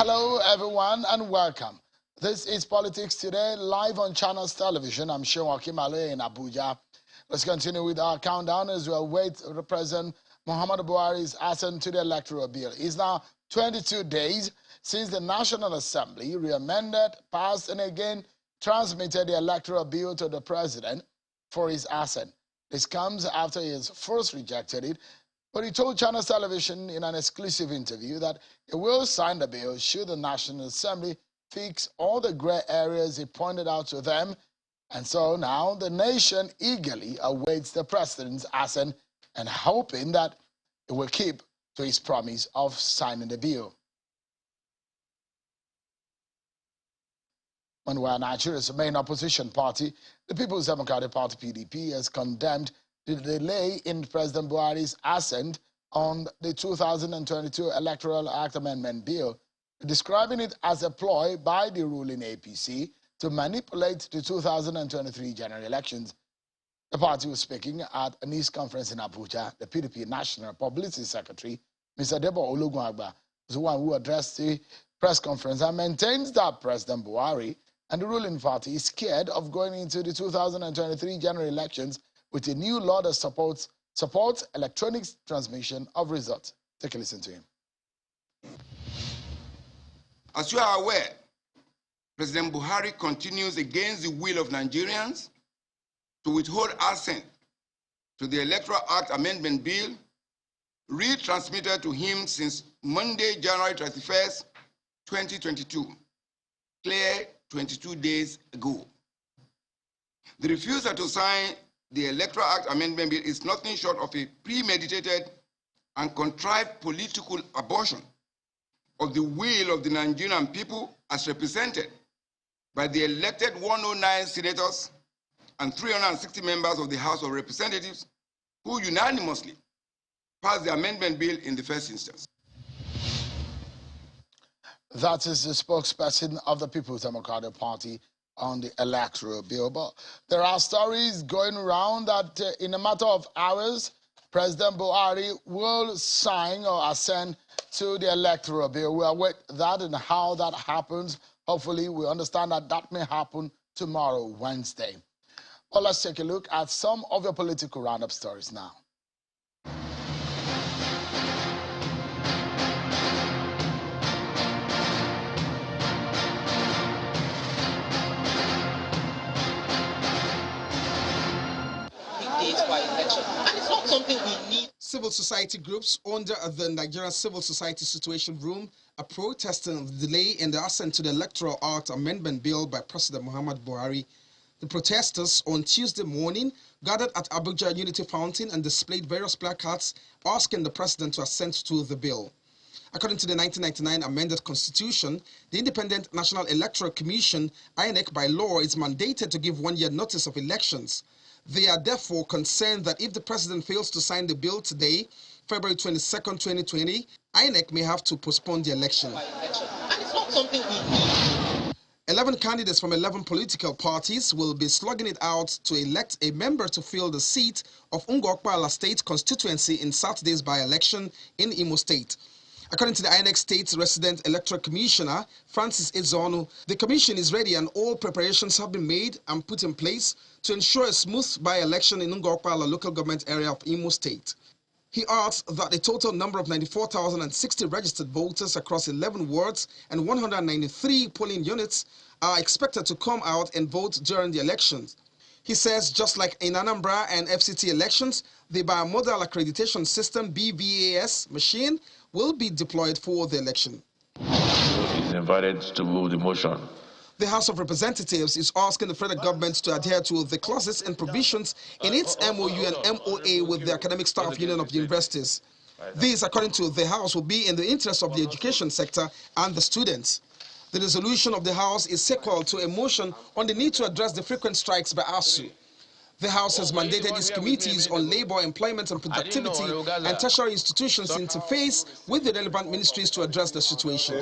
Hello, everyone, and welcome. This is Politics Today, live on Channels Television. I'm Sean Kimale in Abuja. Let's continue with our countdown as we await President Muhammadu Buhari's assent to the electoral bill. It's now 22 days since the National Assembly re-amended, passed, and again transmitted the electoral bill to the president for his assent. This comes after he has first rejected it, but he told Channels Television in an exclusive interview that he will sign the bill should the National Assembly fix all the gray areas he pointed out to them. And so now the nation eagerly awaits the president's assent and hoping that he will keep to his promise of signing the bill. Meanwhile, Nigeria's main opposition party, the People's Democratic Party (PDP), has condemned the delay in President Buhari's assent on the 2022 Electoral Act Amendment Bill, describing it as a ploy by the ruling APC to manipulate the 2023 general elections. The party was speaking at a news conference in Abuja. The PDP National Publicity Secretary, Mr. Debo Olugunagba, was the one who addressed the press conference and maintains that President Buhari and the ruling party is scared of going into the 2023 general elections with a new law that supports electronic transmission of results. Take a listen to him. As you are aware, President Buhari continues against the will of Nigerians to withhold assent to the Electoral Act Amendment Bill, retransmitted to him since Monday, January 31st, 2022, clear 22 days ago. The refusal to sign the Electoral Act Amendment Bill is nothing short of a premeditated and contrived political abortion of the will of the Nigerian people as represented by the elected 109 senators and 360 members of the House of Representatives who unanimously passed the amendment bill in the first instance. That is the spokesperson of the People's Democratic Party on the electoral bill. But there are stories going around that in a matter of hours, President Buhari will sign or assent to the electoral bill. We await that and how that happens. Hopefully, we understand that that may happen tomorrow, Wednesday. Well, let's take a look at some of the political roundup stories now. And it's not something we need. Civil society groups under the Nigerian Civil Society Situation Room are protesting the delay in the assent to the Electoral Act Amendment Bill by President Muhammadu Buhari. The protesters on Tuesday morning gathered at Abuja Unity Fountain and displayed various placards asking the president to assent to the bill. According to the 1999 amended constitution, the Independent National Electoral Commission, INEC, by law is mandated to give 1 year notice of elections. They are therefore concerned that if the president fails to sign the bill today, February 22nd, 2020, INEC may have to postpone the election. And it's not something we need. 11 candidates from 11 political parties will be slugging it out to elect a member to fill the seat of Ngokpala State constituency in Saturday's by-election in Imo State. According to the INEC State Resident Electoral Commissioner, Francis Ezonu, the commission is ready and all preparations have been made and put in place to ensure a smooth by-election in Ngokpala local government area of Imo State. He adds that a total number of 94,060 registered voters across 11 wards and 193 polling units are expected to come out and vote during the elections. He says just like in Anambra and FCT elections, the Biomodal Accreditation System BVAS machine will be deployed for the election. Is invited to move the motion. The House of Representatives is asking the federal government to adhere to the clauses and provisions in its MOU and MOA with the Academic Staff Union of Universities. These, according to the House, will be in the interest of the education sector and the students. The resolution of the House is sequel to a motion on the need to address the frequent strikes by ASU. The House has mandated its committees on labor, employment and productivity and tertiary institutions to interface with the relevant ministries to address the situation.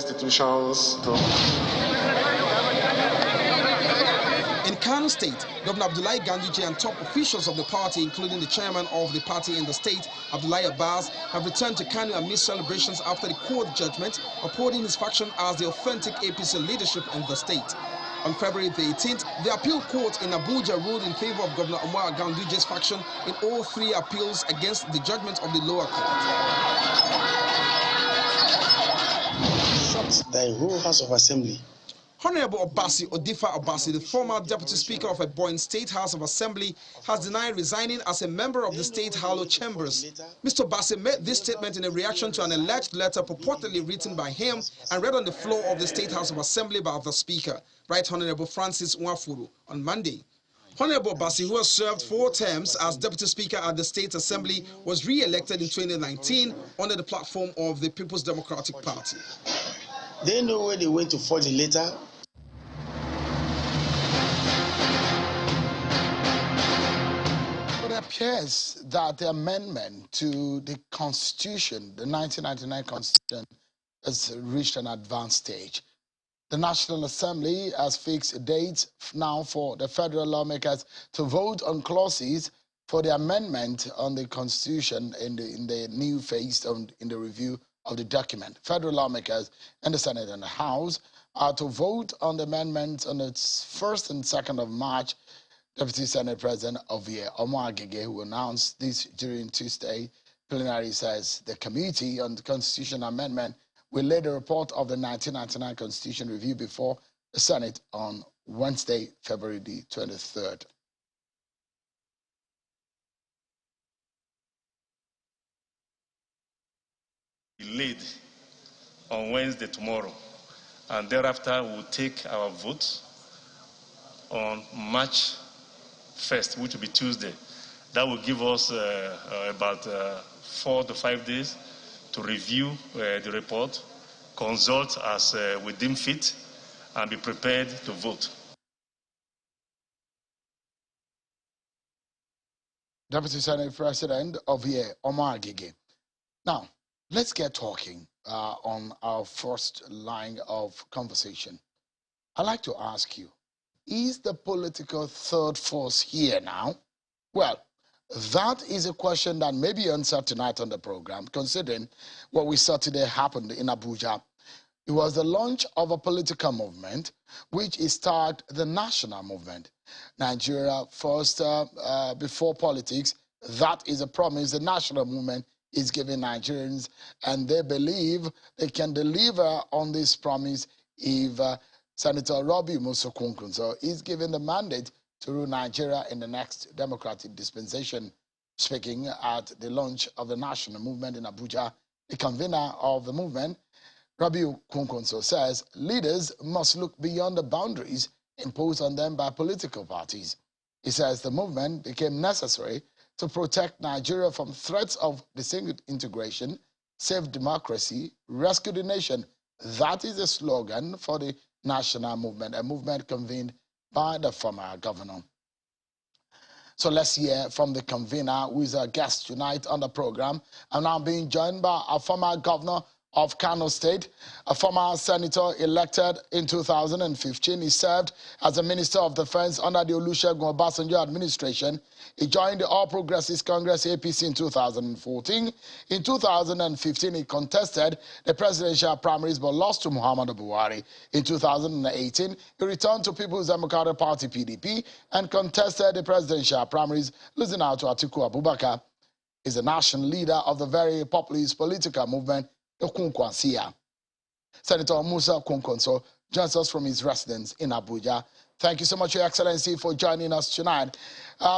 In Kano, Kano State, Governor Abdullahi Ganduje and top officials of the party, including the chairman of the party in the state, Abdullahi Abbas, have returned to Kano amid celebrations after the court judgment upholding his faction as the authentic APC leadership in the state. On February the 18th, the appeal court in Abuja ruled in favor of Governor Omar Ganduje's faction in all three appeals against the judgment of the lower court. Shocked the whole House of Assembly. Honorable Obasi Odifa Obasi, the former Deputy Speaker of Ebonyi State House of Assembly, has denied resigning as a member of the State Harlow Chambers. Mr. Obasi made this statement in a reaction to an alleged letter purportedly written by him and read on the floor of the State House of Assembly by the Speaker, Right Honorable Francis Nwafuru, on Monday. Honorable Obasi, who has served 4 terms as Deputy Speaker at the State Assembly, was re-elected in 2019 under the platform of the People's Democratic Party. They know where they went to forge the letter. It appears that the amendment to the Constitution, the 1999 Constitution, has reached an advanced stage. The National Assembly has fixed dates now for the federal lawmakers to vote on clauses for the amendment on the Constitution in the new phase in the review of the document. Federal lawmakers in the Senate and the House are to vote on the amendments on the 1st and 2nd of March. Deputy Senate President Ovie Omoagege, who announced this during Tuesday plenary, says the Committee on the Constitution Amendment will lay the report of the 1999 Constitution review before the Senate on Wednesday, February the 23rd. Delayed on Wednesday tomorrow, and thereafter we'll take our vote on March 1st, which will be Tuesday. That will give us about 4 to 5 days to review the report, consult as we deem fit, and be prepared to vote. Deputy Senate President Ovie Omoagege. Now, let's get talking on our first line of conversation. I'd like to ask you, is the political third force here now? Well, that is a question that may be answered tonight on the program, considering what we saw today happened in Abuja. It was the launch of a political movement, which is tagged the national movement. Nigeria first before politics. That is a promise the national movement is giving Nigerians, and they believe they can deliver on this promise if Senator Robbie Musokunkunso is given the mandate to rule Nigeria in the next democratic dispensation. Speaking at the launch of the national movement in Abuja, the convener of the movement, Robbie Musokunkunso, says leaders must look beyond the boundaries imposed on them by political parties. He says the movement became necessary to protect Nigeria from threats of disintegration, save democracy, rescue the nation. That is the slogan for the national movement, a movement convened by the former governor. So let's hear from the convener, who is our guest tonight on the program. I'm now being joined by a former governor of Kano State, a former senator elected in 2015. He served as a Minister of Defense under the Olusegun Obasanjo administration. He joined the All Progressives Congress APC in 2014. In 2015, he contested the presidential primaries but lost to Muhammadu Buhari. In 2018, he returned to People's Democratic Party PDP and contested the presidential primaries, losing out to Atiku Abubakar. He is the national leader of the very populist political movement, the Kunkwansia. Senator Musa Kunkonso joins us from his residence in Abuja. Thank you so much, Your Excellency, for joining us tonight.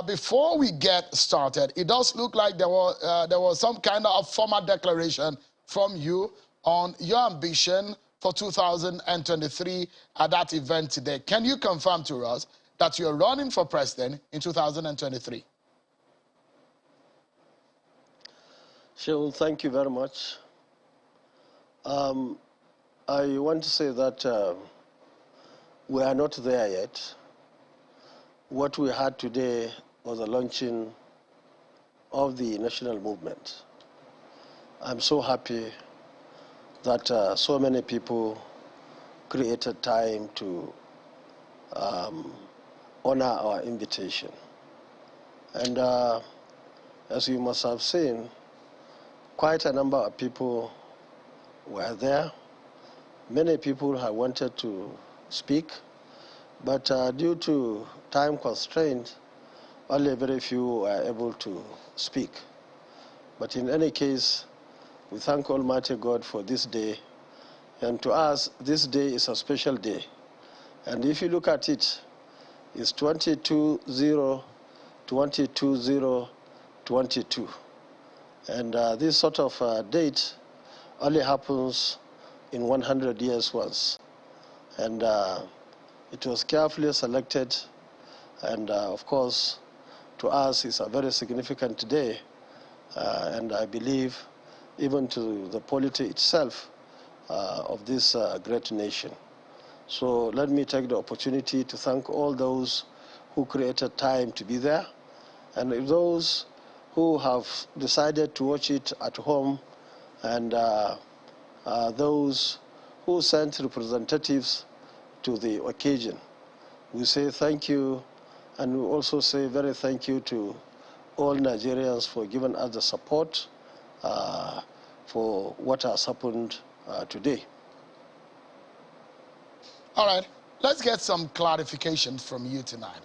Before we get started, it does look like there was some kind of formal declaration from you on your ambition for 2023 at that event today. Can you confirm to us that you're running for president in 2023? Sheol, thank you very much. I want to say that we are not there yet. What we had today was a launching of the national movement. I'm so happy that so many people created time to honor our invitation. And as you must have seen, quite a number of people were there. Many people have wanted to speak, but due to time constraints, only very few were able to speak. But in any case, we thank Almighty God for this day. And to us, this day is a special day. And if you look at it, it's 22/0/22/0/22. And this sort of date only happens in 100 years once. And it was carefully selected. And of course, to us, it's a very significant day. And I believe even to the polity itself of this great nation. So let me take the opportunity to thank all those who created time to be there, and those who have decided to watch it at home, and those who sent representatives to the occasion. We say thank you, and we also say very thank you to all Nigerians for giving us the support for what has happened today. All right, let's get some clarifications from you tonight.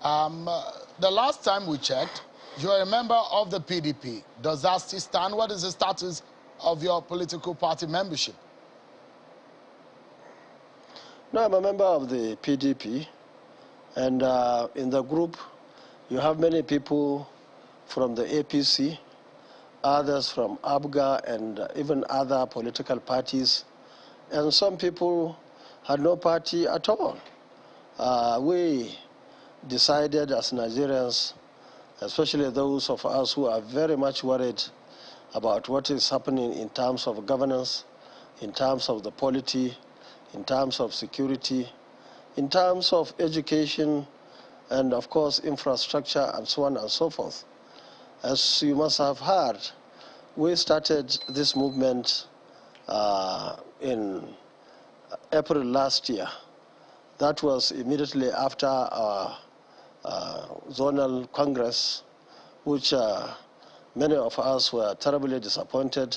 The last time we checked, you're a member of the PDP. Does that still stand? What is the status of your political party membership? No, I'm a member of the PDP, and in the group, you have many people from the APC, others from ABGA, and even other political parties, and some people had no party at all. We decided as Nigerians, especially those of us who are very much worried about what is happening in terms of governance, in terms of the polity, in terms of security, in terms of education, and of course infrastructure, and so on and so forth. As you must have heard, we started this movement in April last year. That was immediately after our zonal congress, which many of us were terribly disappointed.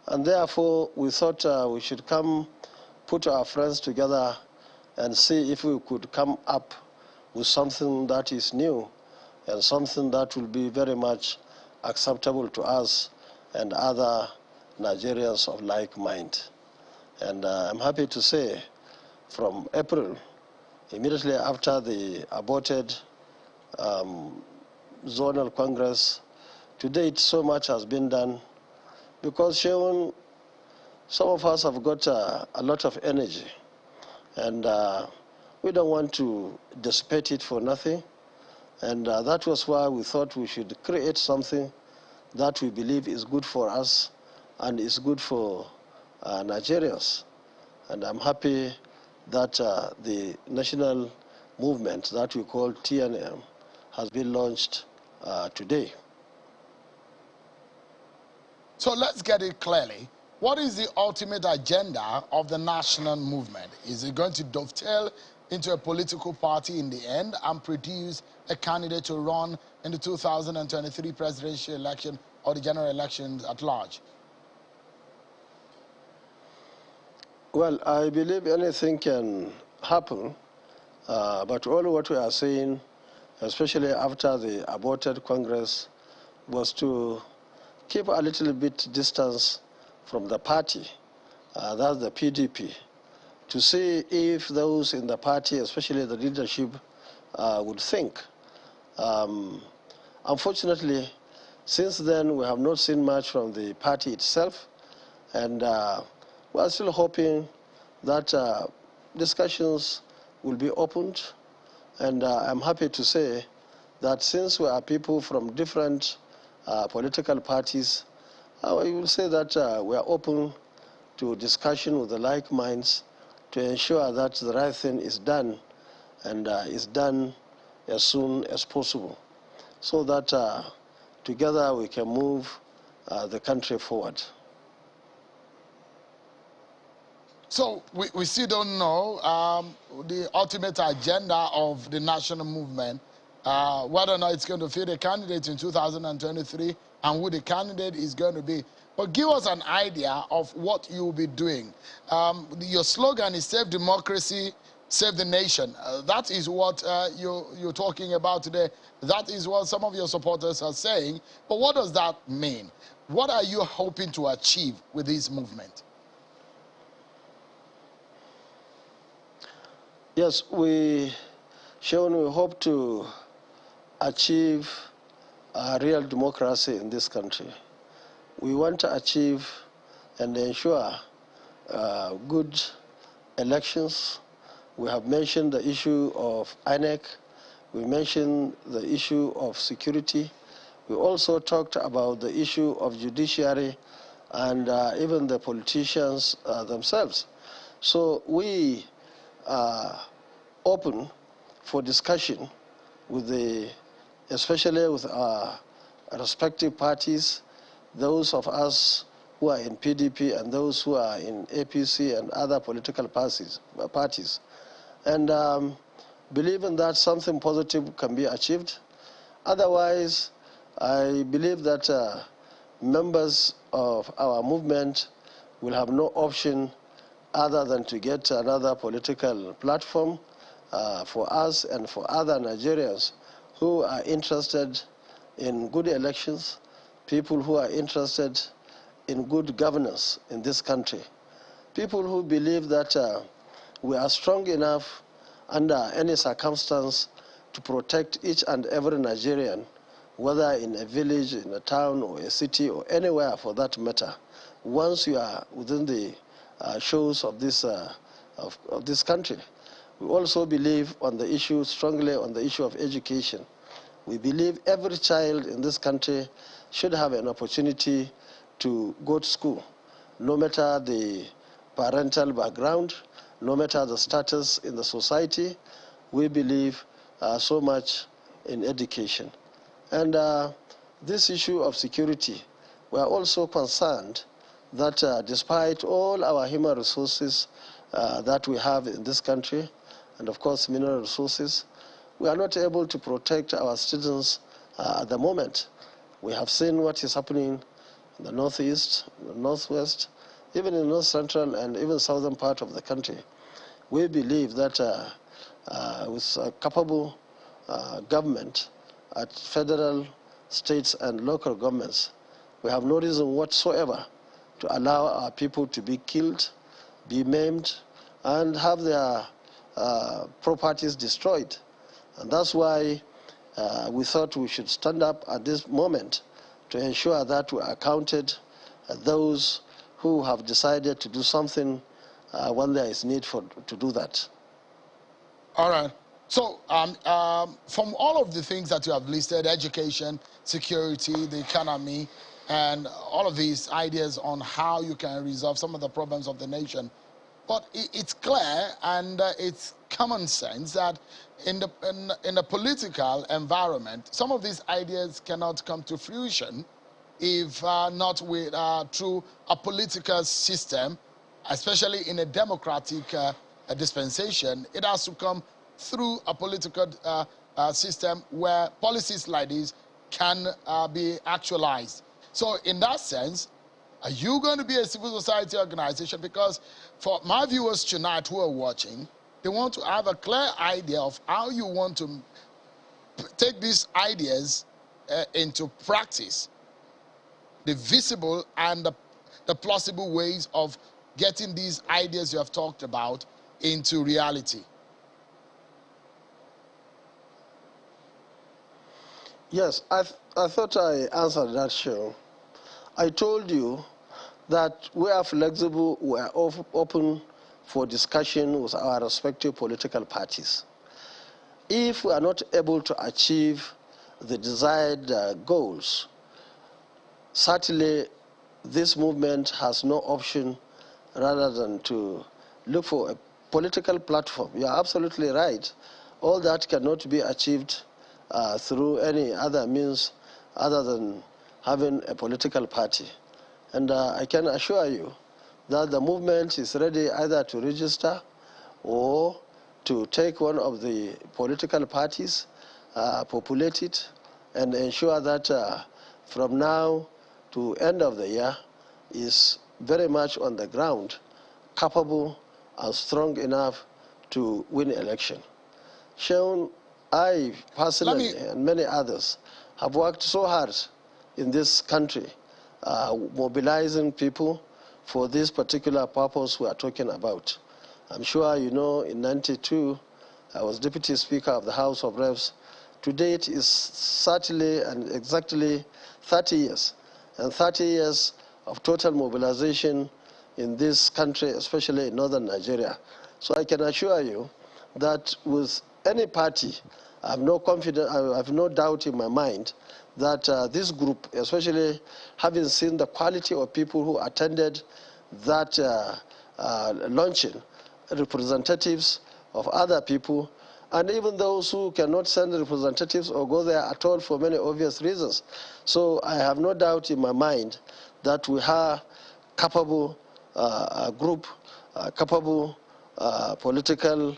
And therefore, we thought we should come put our friends together and see if we could come up with something that is new and something that will be very much acceptable to us and other Nigerians of like mind. And I'm happy to say from April, immediately after the aborted zonal congress, to date so much has been done, because Sheon, some of us have got a lot of energy, and we don't want to dissipate it for nothing. And that was why we thought we should create something that we believe is good for us and is good for Nigerians. And I'm happy that the national movement that we call TNM has been launched today. So let's get it clearly. What is the ultimate agenda of the national movement? Is it going to dovetail into a political party in the end and produce a candidate to run in the 2023 presidential election or the general elections at large? Well, I believe anything can happen, but all what we are saying, especially after the aborted Congress, was to keep a little bit distance from the party, that's the PDP, to see if those in the party, especially the leadership, would think. Unfortunately, since then, we have not seen much from the party itself, and we are still hoping that discussions will be opened. And I'm happy to say that since we are people from different political parties, I will say that we are open to discussion with the like minds to ensure that the right thing is done, and is done as soon as possible, so that together we can move the country forward. So we still don't know the ultimate agenda of the national movement, whether or not it's going to field a candidate in 2023 and who the candidate is going to be. But give us an idea of what you'll be doing. Your slogan is Save Democracy, Save the Nation. That is what you're talking about today. That is what some of your supporters are saying. But what does that mean? What are you hoping to achieve with this movement? Yes, Sean, we hope to achieve a real democracy in this country. We want to achieve and ensure good elections. We have mentioned the issue of INEC. We mentioned the issue of security. We also talked about the issue of judiciary and even the politicians themselves. So we are open for discussion with especially with our respective parties, those of us who are in PDP and those who are in APC and other political parties. And believing that something positive can be achieved. Otherwise, I believe that members of our movement will have no option other than to get another political platform for us and for other Nigerians who are interested in good elections, people who are interested in good governance in this country, people who believe that we are strong enough under any circumstance to protect each and every Nigerian, whether in a village, in a town, or a city, or anywhere for that matter, once you are within the shores of this country. We also believe on the issue, strongly on the issue of education. We believe every child in this country should have an opportunity to go to school, no matter the parental background, no matter the status in the society. We believe so much in education. And this issue of security, we are also concerned that despite all our human resources that we have in this country, and of course mineral resources, we are not able to protect our students at the moment. We have seen what is happening in the northeast, the northwest, even in the north central and even southern part of the country. We believe that with a capable government at federal, states, and local governments, we have no reason whatsoever to allow our people to be killed, be maimed, and have their properties destroyed. And that's why we thought we should stand up at this moment to ensure that we are counted those who have decided to do something when there is need to do that. All right. So from all of the things that you have listed, education, security, the economy, and all of these ideas on how you can resolve some of the problems of the nation, but it's clear and it's common sense that in the political environment, some of these ideas cannot come to fruition if not with through a political system, especially in a democratic dispensation. It has to come through a political system where policies like this can be actualized. So in that sense, are you going to be a civil society organization? Because for my viewers tonight who are watching, they want to have a clear idea of how you want to take these ideas into practice, the visible and the plausible ways of getting these ideas you have talked about into reality. Yes, I thought I answered that, show. I told you that we are flexible, we are open for discussion with our respective political parties. If we are not able to achieve the desired goals, certainly this movement has no option rather than to look for a political platform. You are absolutely right. All that cannot be achieved through any other means other than having a political party. And I can assure you that the movement is ready either to register or to take one of the political parties, populate it, and ensure that from now to end of the year is very much on the ground, capable and strong enough to win election. Sean, I personally and many others have worked so hard in this country, mobilizing people for this particular purpose we are talking about. I'm sure you know in '92, I was Deputy Speaker of the House of Reps. To date is certainly and exactly 30 years, and 30 years of total mobilization in this country, especially in northern Nigeria. So I can assure you that with any party, I have no confidence, I have no doubt in my mind that this group, especially having seen the quality of people who attended that launching, representatives of other people, and even those who cannot send representatives or go there at all for many obvious reasons. So I have no doubt in my mind that we have capable group, capable political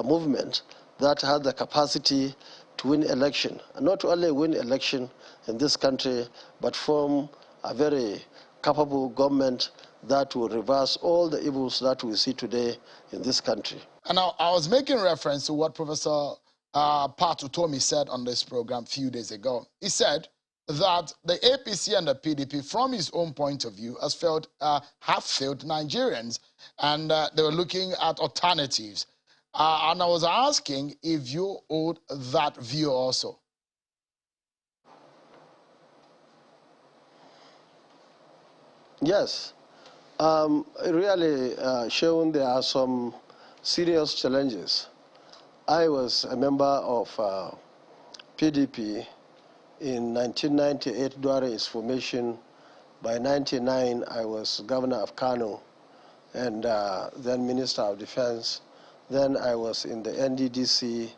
movement that has the capacity to win election, and not only win election in this country, but form a very capable government that will reverse all the evils that we see today in this country. And I was making reference to what Professor Patu Tomi said on this program a few days ago. He said that the APC and the PDP, from his own point of view, have failed Nigerians, and they were looking at alternatives. And I was asking if you hold that view also. Yes. Really shown there are some serious challenges. I was a member of PDP in 1998 during its formation. By 1999, I was governor of Kano and then Minister of Defense. Then I was in the NDDC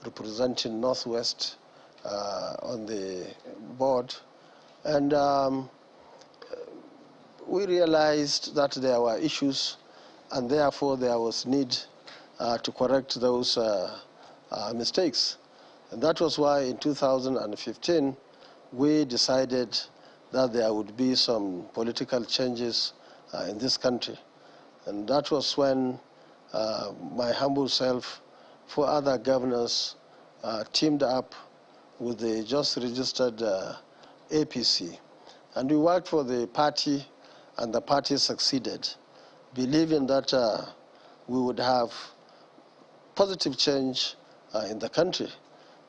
representing Northwest on the board. And we realized that there were issues, and therefore there was need to correct those mistakes. And that was why in 2015 we decided that there would be some political changes in this country. And that was when my humble self, four other governors teamed up with the just registered APC. And we worked for the party, and the party succeeded, believing that we would have positive change in the country.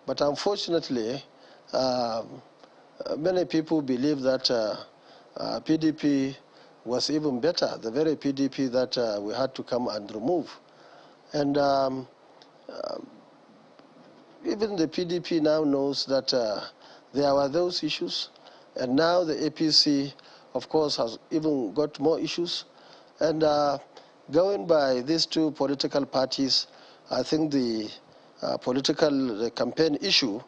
But unfortunately, many people believe that PDP was even better, the very PDP that we had to come and remove. And even the PDP now knows that there were those issues, and now the APC, of course, has even got more issues. And going by these two political parties, I think the political campaign issue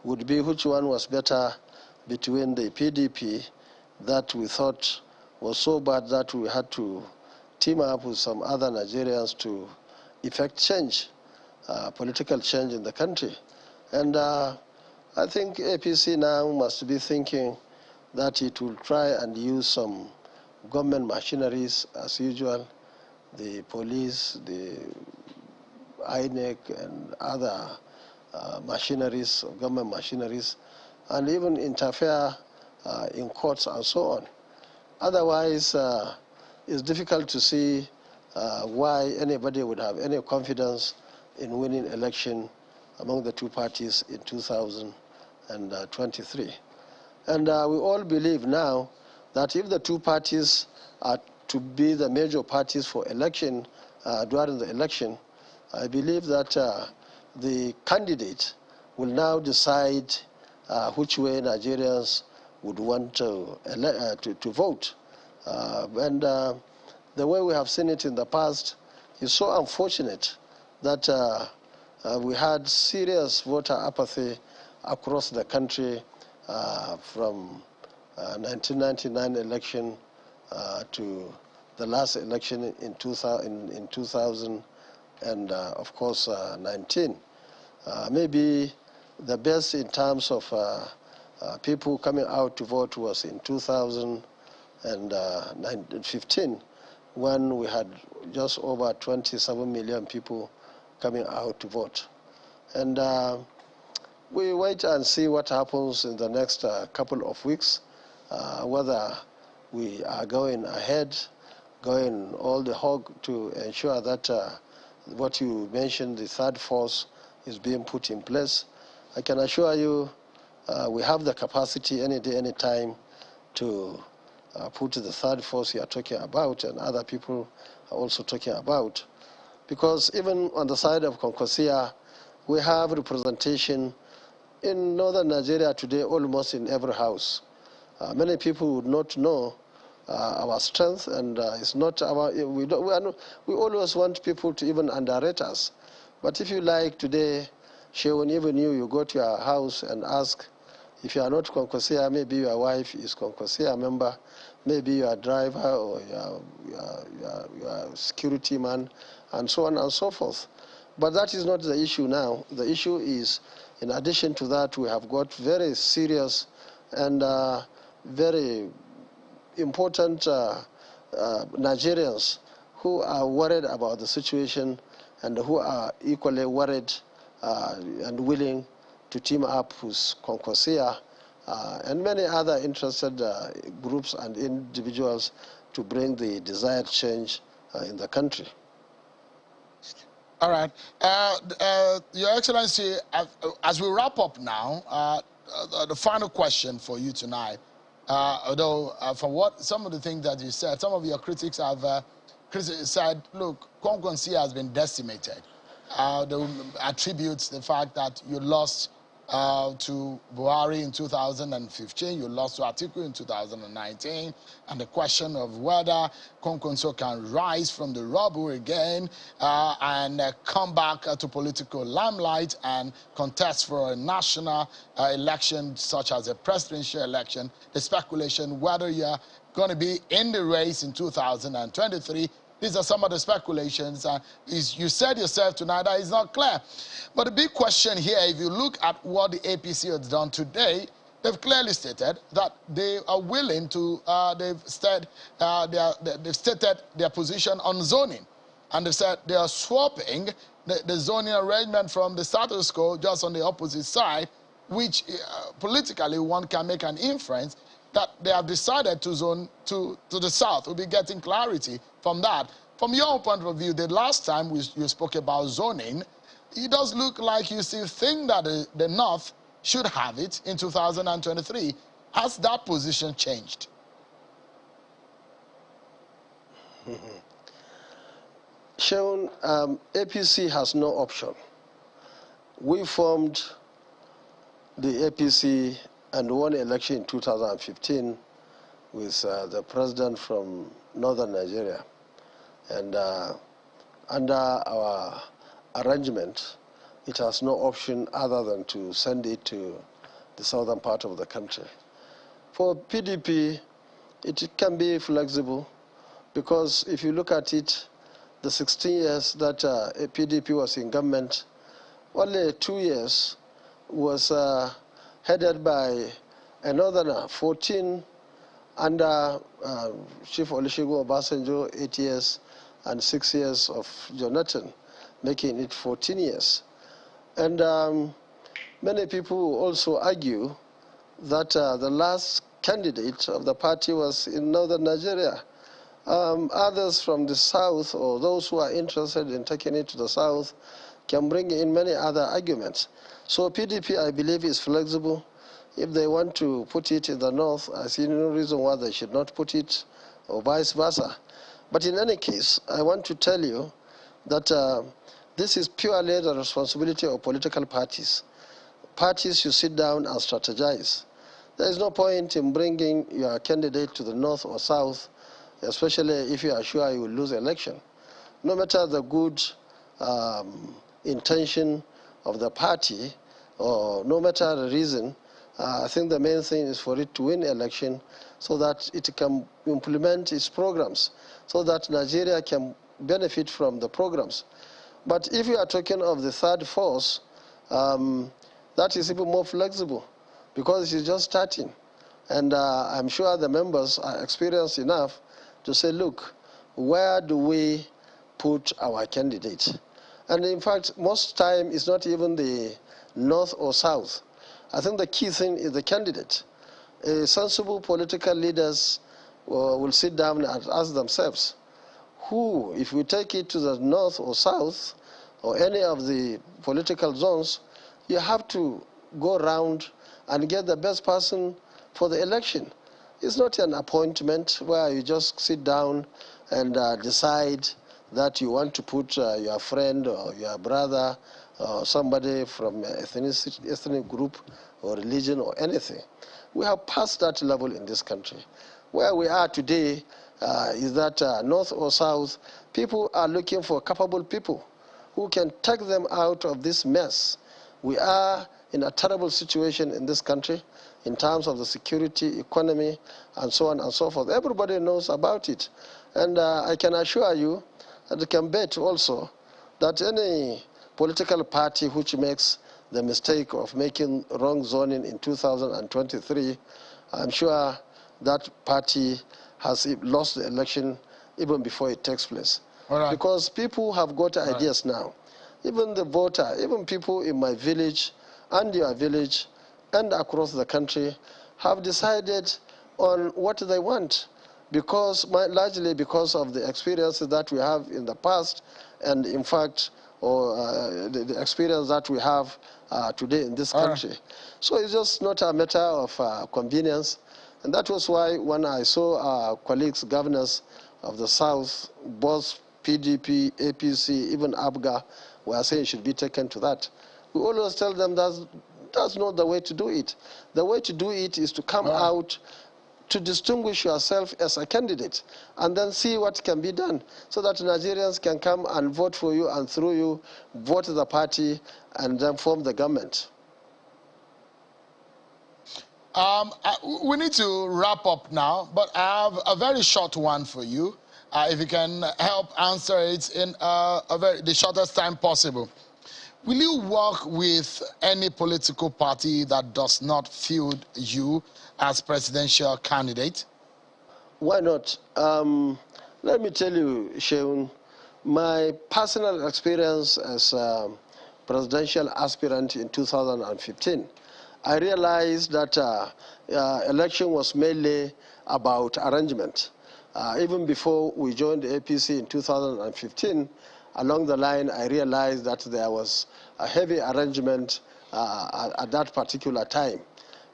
would be which one was better between the PDP that we thought was so bad that we had to team up with some other Nigerians to effect change, political change in the country. And I think APC now must be thinking that it will try and use some government machineries as usual, the police, the INEC and other machineries, government machineries, and even interfere in courts and so on. Otherwise, it's difficult to see why anybody would have any confidence in winning election among the two parties in 2023. And we all believe now that if the two parties are to be the major parties for election, during the election, I believe that the candidate will now decide which way Nigerians would want to vote. And the way we have seen it in the past is so unfortunate that we had serious voter apathy across the country from 1999 election to the last election in 2000 and of course 19. Maybe the best in terms of people coming out to vote was in 2015, when we had just over 27 million people coming out to vote. And we wait and see what happens in the next couple of weeks, whether we are going ahead, going all the hog to ensure that what you mentioned, the third force, is being put in place. I can assure you we have the capacity any day, any time to put the third force you are talking about, and other people are also talking about. Because even on the side of Konkosia, we have representation in northern Nigeria today almost in every house. Many people would not know our strength, and it's not our, we always want people to even underrate us. But if you like today, Shewan, even you go to your house and ask, if you are not Konkosia, maybe your wife is Konkosia member, maybe your driver or your security man, and so on and so forth. But that is not the issue now. The issue is, in addition to that, we have got very serious and very important Nigerians who are worried about the situation and who are equally worried and willing to team up with Konkosia and many other interested groups and individuals to bring the desired change in the country. All right. Your Excellency, as we wrap up now, the final question for you tonight, although from what some of the things that you said, some of your critics have said, look, Konkosia has been decimated. They attribute the fact that you lost to Buhari in 2015, you lost to Atiku in 2019, and the question of whether Konkonso can rise from the rubble again and come back to political limelight and contest for a national election such as a presidential election, the speculation whether you're going to be in the race in 2023. These are some of the speculations. You said yourself tonight that it's not clear. But the big question here, if you look at what the APC has done today, they've clearly stated that they are willing to, they've stated their position on zoning. And they said they are swapping the zoning arrangement from the status quo just on the opposite side, which politically one can make an inference that they have decided to zone to the south. We'll be getting clarity from that. From your point of view, the last time you spoke about zoning, it does look like you still think that the north should have it in 2023. Has that position changed? Shaun, APC has no option. We formed the APC and won election in 2015 with the president from northern Nigeria. And under our arrangement, it has no option other than to send it to the southern part of the country. For PDP, it can be flexible because if you look at it, the 16 years that PDP was in government, only 2 years was headed by a northerner, 14 under Chief Olusegun Obasanjo, 8 years, and 6 years of Jonathan, making it 14 years. And many people also argue that the last candidate of the party was in northern Nigeria. Others from the south, or those who are interested in taking it to the south, can bring in many other arguments. So PDP, I believe, is flexible. If they want to put it in the north, I see no reason why they should not put it, or vice versa. But in any case, I want to tell you that this is purely the responsibility of political parties. Parties should sit down and strategize. There is no point in bringing your candidate to the north or south, especially if you are sure you will lose election. No matter the good intention of the party, or no matter the reason, I think the main thing is for it to win election so that it can implement its programs. so that Nigeria can benefit from the programs. But if you are talking of the third force, that is even more flexible because it's just starting. And I'm sure the members are experienced enough to say, look, where do we put our candidate? And in fact, most time it's not even the north or south. I think the key thing is the candidate. Sensible political leaders will sit down and ask themselves, who, if we take it to the north or south, or any of the political zones, you have to go around and get the best person for the election. It's not an appointment where you just sit down and decide that you want to put your friend or your brother or somebody from ethnic group or religion or anything. We have passed that level in this country. Where we are today is that north or south, people are looking for capable people who can take them out of this mess. We are in a terrible situation in this country in terms of the security, economy, and so on and so forth. Everybody knows about it. And I can assure you, and you can bet also, that any political party which makes the mistake of making wrong zoning in 2023, I'm sure that party has lost the election even before it takes place. Right. Because people have got ideas now. Even the voter, even people in my village and your village and across the country have decided on what they want, because largely because of the experiences that we have in the past, and in fact, the experience that we have today in this country. So it's just not a matter of convenience. And that was why when I saw our colleagues, governors of the South, both PDP, APC, even ABGA, were saying it should be taken to that. We always tell them that's not the way to do it. The way to do it is to come out to distinguish yourself as a candidate and then see what can be done so that Nigerians can come and vote for you, and through you vote the party and then form the government. We need to wrap up now, but I have a very short one for you. If you can help answer it in the shortest time possible. Will you work with any political party that does not field you as presidential candidate? Why not? Let me tell you, Sheun, my personal experience as a presidential aspirant in 2015, I realized that election was mainly about arrangement. Even before we joined the APC in 2015, along the line, I realized that there was a heavy arrangement at that particular time.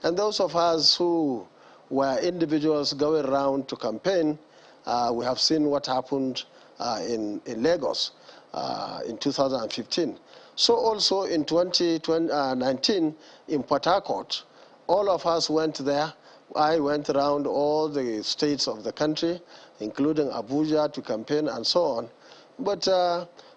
And those of us who were individuals going around to campaign, we have seen what happened in Lagos in 2015. So also in 2019 in Port Harcourt, all of us went there. I went around all the states of the country, including Abuja, to campaign and so on. But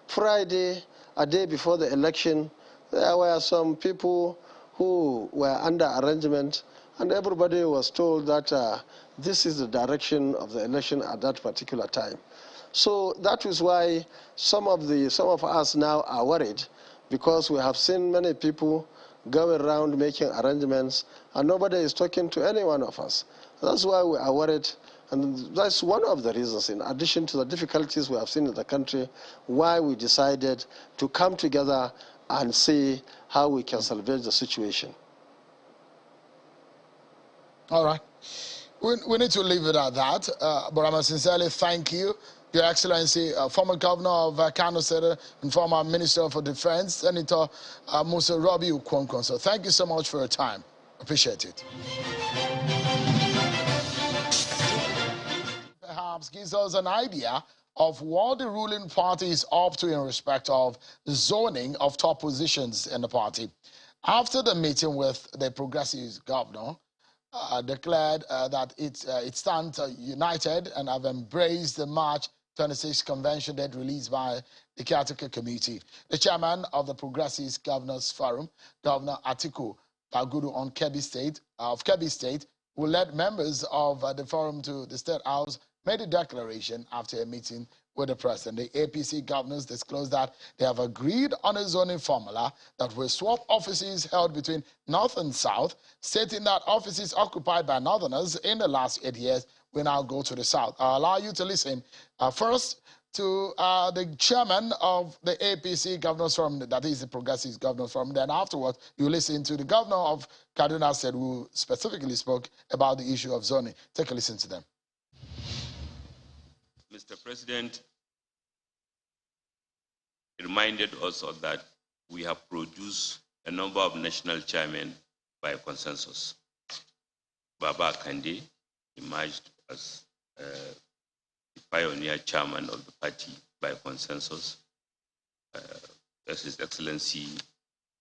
Friday, a day before the election, there were some people who were under arrangement, and everybody was told that this is the direction of the election at that particular time. So that is why some of us now are worried, because we have seen many people going around making arrangements, and nobody is talking to any one of us. That's why we are worried. And that's one of the reasons, in addition to the difficulties we have seen in the country, why we decided to come together and see how we can salvage the situation. All right. We need to leave it at that. But I must sincerely thank you, Your Excellency, former Governor of Kano State and former Minister for Defense, Senator Musa Robbie Ukwonkwo. So thank you so much for your time. Appreciate it. Perhaps gives us an idea of what the ruling party is up to in respect of zoning of top positions in the party. After the meeting with the Progressive governor, declared that it stands united and have embraced the March 26 convention date released by the caretaker committee. The chairman of the Progressive Governors Forum, Governor Atiku Bagudu of Kebbi State, will lead members of the forum to the State House made a declaration after a meeting with the president. The APC governors disclosed that they have agreed on a zoning formula that will swap offices held between North and South, stating that offices occupied by Northerners in the last 8 years will now go to the South. I'll allow you to listen first to the chairman of the APC Governors Forum, that is the Progressive Governors Forum. Then afterwards, you listen to the governor of Kaduna State, who specifically spoke about the issue of zoning. Take a listen to them. Mr. President reminded us of that we have produced a number of national chairmen by consensus. Baba Kande emerged as the pioneer chairman of the party by consensus. His Excellency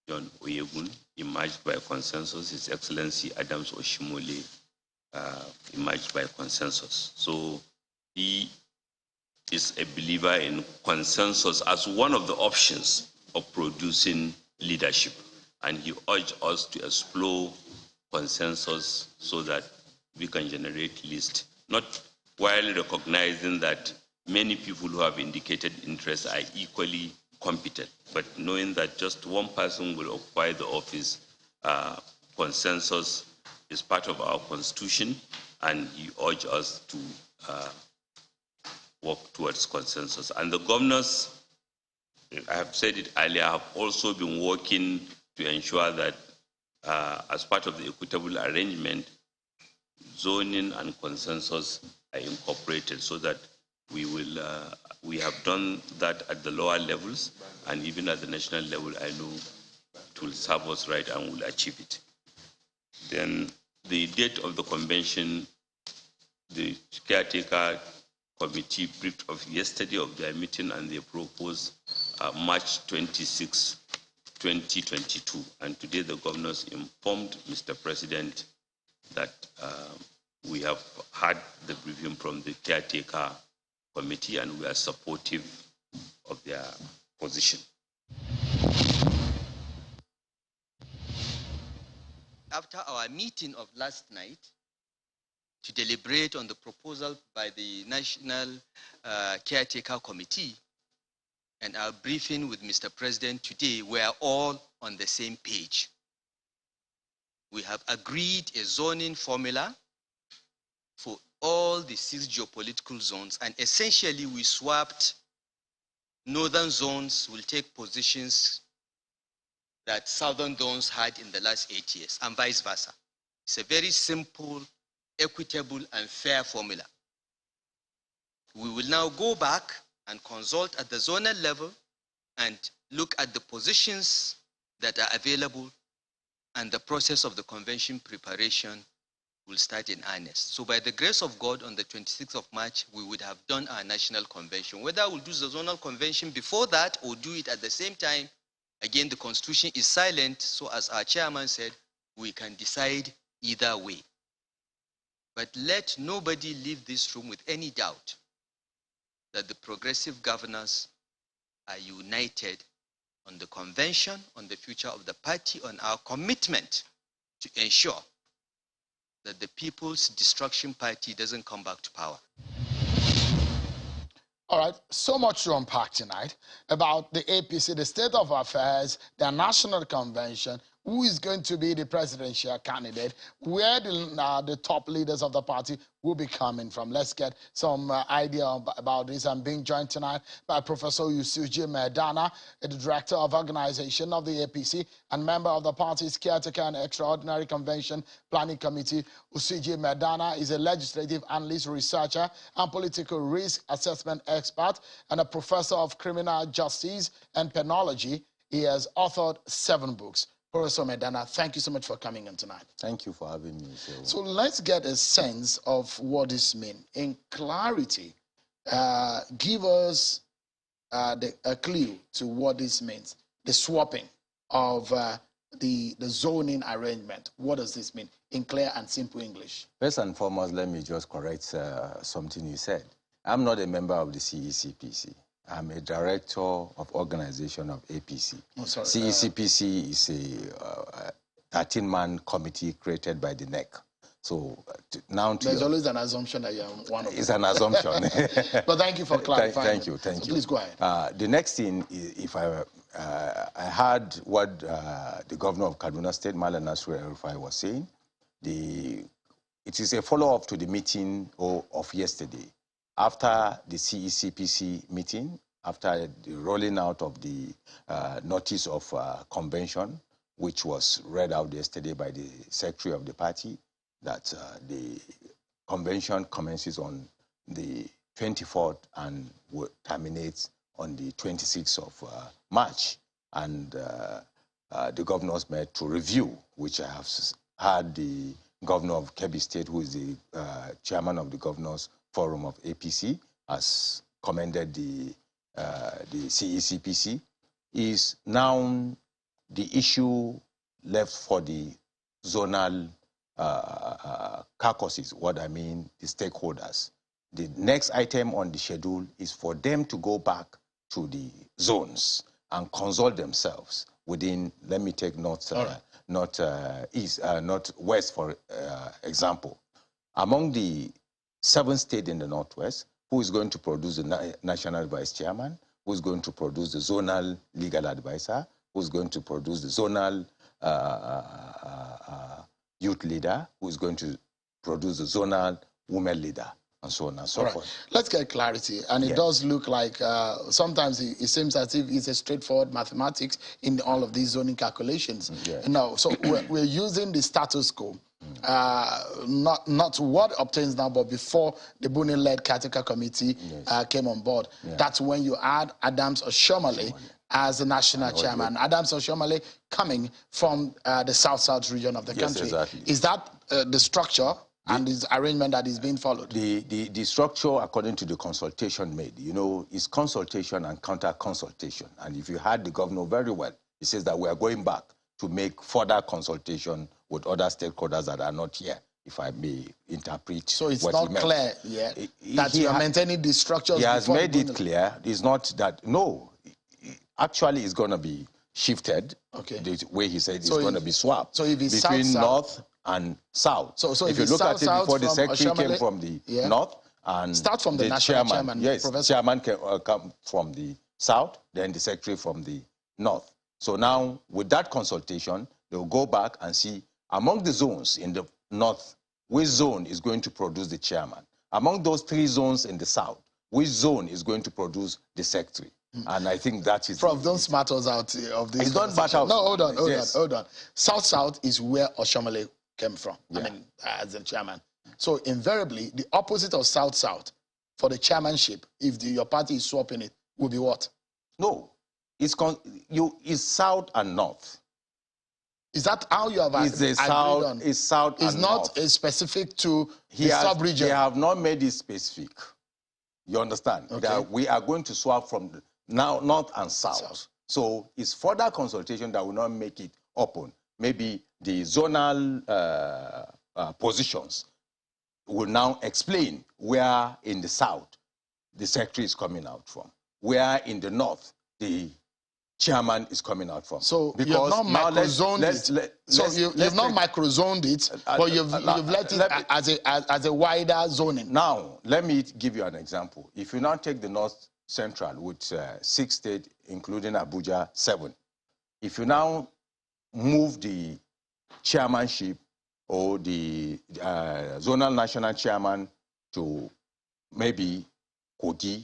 John Oyegun emerged by consensus. His Excellency Adams Oshimole emerged by consensus. So he is a believer in consensus as one of the options of producing leadership. And he urged us to explore consensus so that we can generate list, not while recognizing that many people who have indicated interest are equally competent, but knowing that just one person will occupy the office, consensus is part of our constitution, and he urged us to work towards consensus. And the governors, I have said it earlier, have also been working to ensure that as part of the equitable arrangement, zoning and consensus are incorporated so that we have done that at the lower levels, and even at the national level, I know it will serve us right and will achieve it. Then the date of the convention, the caretaker committee briefed of yesterday of their meeting, and they proposed March 26, 2022. And today the governors informed Mr. President that we have had the briefing from the caretaker committee and we are supportive of their position. After our meeting of last night to deliberate on the proposal by the National Caretaker Committee and our briefing with Mr. President today, we are all on the same page. We have agreed a zoning formula for all the 6 geopolitical zones, and essentially we swapped northern zones will take positions that southern zones had in the last 8 years, and vice versa. It's a very simple, equitable, and fair formula. We will now go back and consult at the zonal level and look at the positions that are available, and the process of the convention preparation will start in earnest. So by the grace of God, on the 26th of March, we would have done our national convention. Whether we'll do the zonal convention before that or do it at the same time, again, the constitution is silent, so as our chairman said, we can decide either way. But let nobody leave this room with any doubt that the progressive governors are united on the convention, on the future of the party, on our commitment to ensure that the People's Destruction Party doesn't come back to power. All right, so much to unpack tonight about the APC, the state of affairs, their national convention, who is going to be the presidential candidate, where the top leaders of the party will be coming from. Let's get some idea about this. I'm being joined tonight by Professor Usuje Medana, the director of organization of the APC and member of the party's caretaker and extraordinary convention planning committee. Usuje Medana is a legislative analyst, researcher, and political risk assessment expert, and a professor of criminal justice and penology. He has authored 7 books. Professor Medana, thank you so much for coming in tonight. Thank you for having me. So let's get a sense of what this means. In clarity, give us a clue to what this means. The swapping of the zoning arrangement. What does this mean in clear and simple English? First and foremost, let me just correct something you said. I'm not a member of the CECPC. I'm a director of organization of APC. Oh, sorry. CECPC is a 13-man committee created by the NEC So now there's always an assumption that you're one of them. It's an assumption. But thank you for clarifying. Thank you. Please go ahead. The next thing, if I heard what the governor of Kaduna State, Malam Nasir El-Rufai, was saying, it is a follow-up to the meeting of yesterday. After the CECPC meeting, after the rolling out of the notice of convention, which was read out yesterday by the secretary of the party, that the convention commences on the 24th and terminates on the 26th of March. And the governors met to review, which I have had the governor of Kebbi State, who is the chairman of the Governors Forum of APC, has commended the CECPC. Is now the issue left for the zonal caucuses, what I mean, the stakeholders. The next item on the schedule is for them to go back to the zones and consult themselves within, let me take not west, for example. Among the 7 states in the Northwest, who is going to produce the national vice chairman, who is going to produce the zonal legal advisor, who is going to produce the zonal youth leader, who is going to produce the zonal women leader, and so on and so forth. Let's get clarity. And it does look like sometimes it seems as if it's a straightforward mathematics in all of these zoning calculations. No, so we're using the status quo. Not what obtains now, but before the Buni-led caretaker committee came on board. That's when you add Adams Oshomale as the national chairman. Adams Oshomale coming from the South region of the country. Exactly. Is that the structure and this arrangement that is being followed? The structure, according to the consultation made, you know, is consultation and counter-consultation. And if you heard the governor very well, he says that we are going back to make further consultation with other stakeholders that are not here, if I may interpret. So it's not clear yet that you are maintaining the structures. He has made it clear. It's not that, no, actually it's going to be shifted. The way he said it's going to be swapped. So if it's between north and south. So if you look at it before, the secretary came from the north, and start from the national chairman. Yes, the chairman can come from the south, then the secretary from the north. So now, with that consultation, they'll go back and see among the zones in the north, which zone is going to produce the chairman. Among those 3 zones in the south, which zone is going to produce the secretary. And I think that is... Prof, don't smart us out of this. It's not matter. No, hold on. South is where Oshomale came from, I mean, as the chairman. So invariably, the opposite of South for the chairmanship, if your party is swapping it, will be what? No, it's south and north. Is that how you have agreed on? It's south and north. It's not specific to the sub-region. They have not made it specific. You understand? That we are going to swap from now north and south. So it's further consultation that will not make it open. Maybe the zonal positions will now explain where in the south the secretary is coming out from, where in the north the chairman is coming out from. So because you've not micro-zoned it. So you've not micro-zoned it, but you've let it as a wider zoning. Now, let me give you an example. If you now take the North Central with 6 states, including Abuja, 7. If you now move the chairmanship or the zonal national chairman to maybe Kogi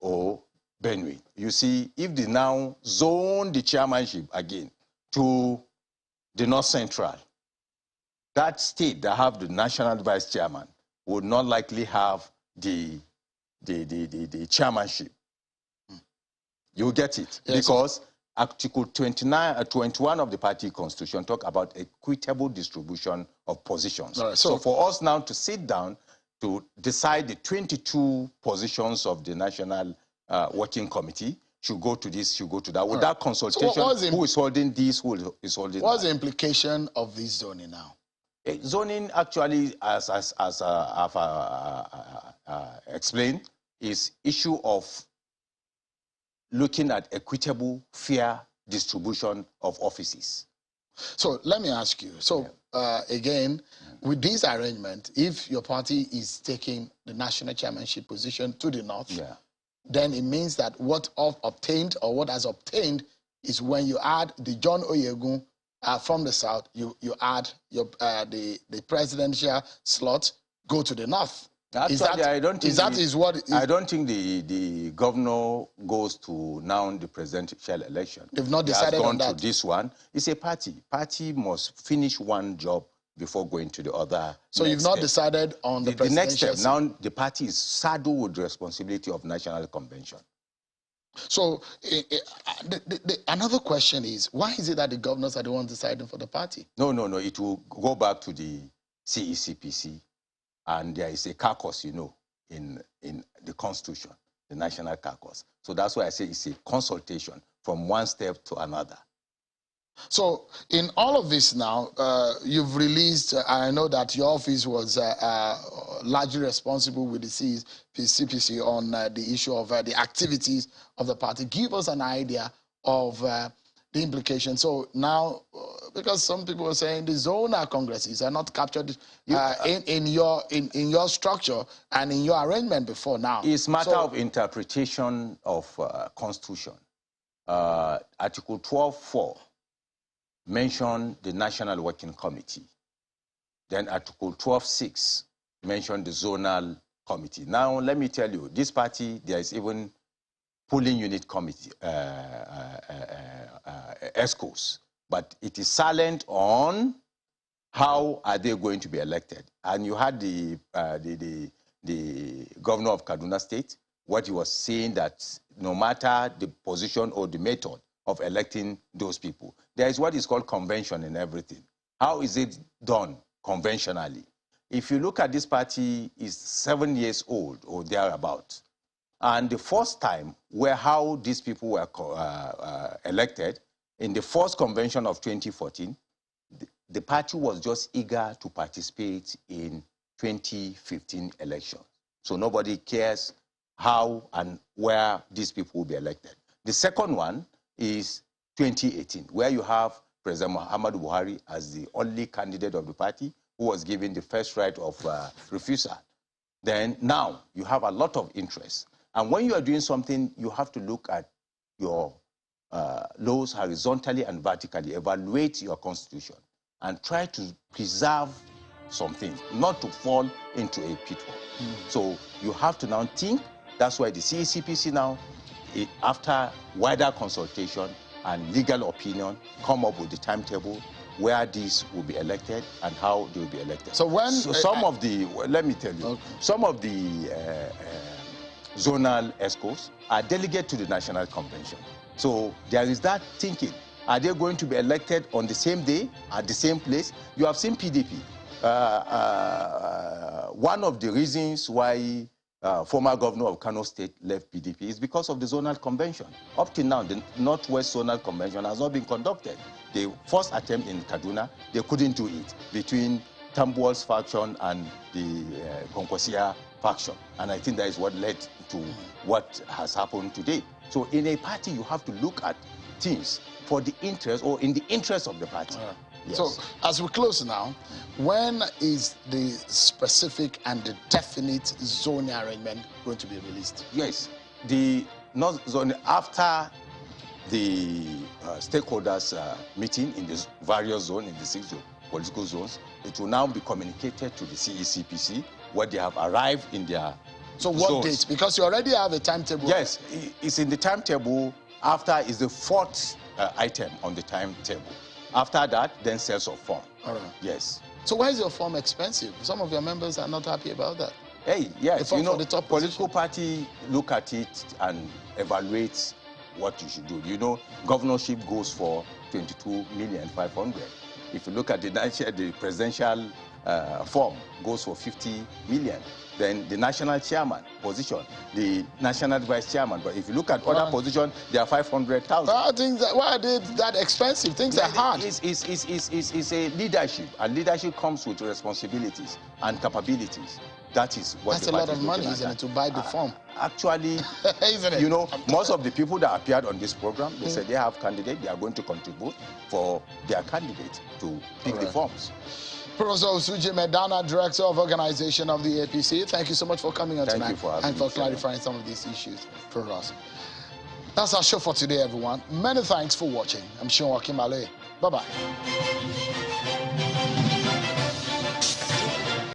or Benue, you see, if they now zone the chairmanship again to the North Central, that state that have the national vice chairman would not likely have the chairmanship. You get it? Yes, because Article 21 of the party constitution talk about equitable distribution of positions. Right, so for us now to sit down to decide the 22 positions of the national working committee, should go to this, should go to that. Without consultation, so who is holding this, who is holding What's that? the implication of this zoning now? Zoning actually, as I've explained, is issue of looking at equitable, fair distribution of offices. So let me ask you. So again, with this arrangement, if your party is taking the national chairmanship position to the north, then it means that what obtained or what has obtained is when you add the John Oyegun from the south, you add your the presidential slot, go to the north. Actually, I don't think I don't think the governor goes to now the presidential election. They've not decided on that. He has gone to this one. It's a party. Party must finish one job before going to the other. So you've not decided on the presidential next step. Now the party is saddled with the responsibility of national convention. So another question is, why is it that the governors are the ones deciding for the party? No. It will go back to the CECPC. And there is a caucus, you know, in the Constitution, the National Caucus. So that's why I say it's a consultation from one step to another. So in all of this now, you've released, I know that your office was largely responsible with the CPC on the issue of the activities of the party. Give us an idea of the implication. So now, because some people are saying the zonal congresses are not captured in your structure and in your arrangement before now. It's a matter of interpretation of Constitution. Article 12.4 mentioned the National Working Committee. Then Article 12.6 mentioned the zonal committee. Now, let me tell you, this party, there is even polling unit committee, ESCOs, but it is silent on how are they going to be elected. And you had the governor of Kaduna State, what he was saying that no matter the position or the method of electing those people, there is what is called convention in everything. How is it done conventionally? If you look at this party, is 7 years old or thereabout. And the first time where how these people were elected, in the first convention of 2014, the party was just eager to participate in 2015 elections. So nobody cares how and where these people will be elected. The second one is 2018, where you have President Muhammadu Buhari as the only candidate of the party who was given the first right of refusal. Then now you have a lot of interest. And when you are doing something, you have to look at your laws horizontally and vertically, evaluate your constitution, and try to preserve something, not to fall into a pitfall. So you have to now think. That's why the CECPC now, after wider consultation and legal opinion, come up with the timetable where these will be elected and how they will be elected. So when some of the, let me tell you, some of the zonal ESCOs are delegate to the National Convention. So there is that thinking. Are they going to be elected on the same day, at the same place? You have seen PDP. One of the reasons why former governor of Kano State left PDP is because of the zonal convention. Up till now, the Northwest Zonal Convention has not been conducted. The first attempt in Kaduna, they couldn't do it between Tambuwal's faction and the Konkosia faction. And I think that is what led to what has happened today. So in a party, you have to look at things for the interest or in the interest of the party. Yes. So as we close now, when is the specific and the definite zoning arrangement going to be released? Yes, the North Zone, after the stakeholders meeting in the various zones, in the 6 political zones, it will now be communicated to the CECPC where they have arrived in their So what zones. date? Because you already have a timetable. Yes, it's in the timetable. After is the 4th item on the timetable. After that, then sales of form. All right. Yes. So why is your form expensive? Some of your members are not happy about that. Hey, yes, you know, the top political party look at it and evaluate what you should do. You know, governorship goes for 22,500,000. If you look at the presidential form, goes for 50 million. Then the national chairman position, the national vice chairman. But if you look at other positions, they are 500,000. Why are they that expensive? Things are hard. It's a leadership, and leadership comes with responsibilities and capabilities. That is what that's the a lot party of is money, looking isn't at. it, to buy the form? Actually, isn't it? you know, most of the people that appeared on this program, they said they have candidates, they are going to contribute for their candidate to pick the forms. Professor Osuji Medana, Director of Organization of the APC, thank you so much for coming on tonight and for clarifying some of these issues for us. That's our show for today, everyone. Many thanks for watching. I'm Sean Akimale. Bye-bye.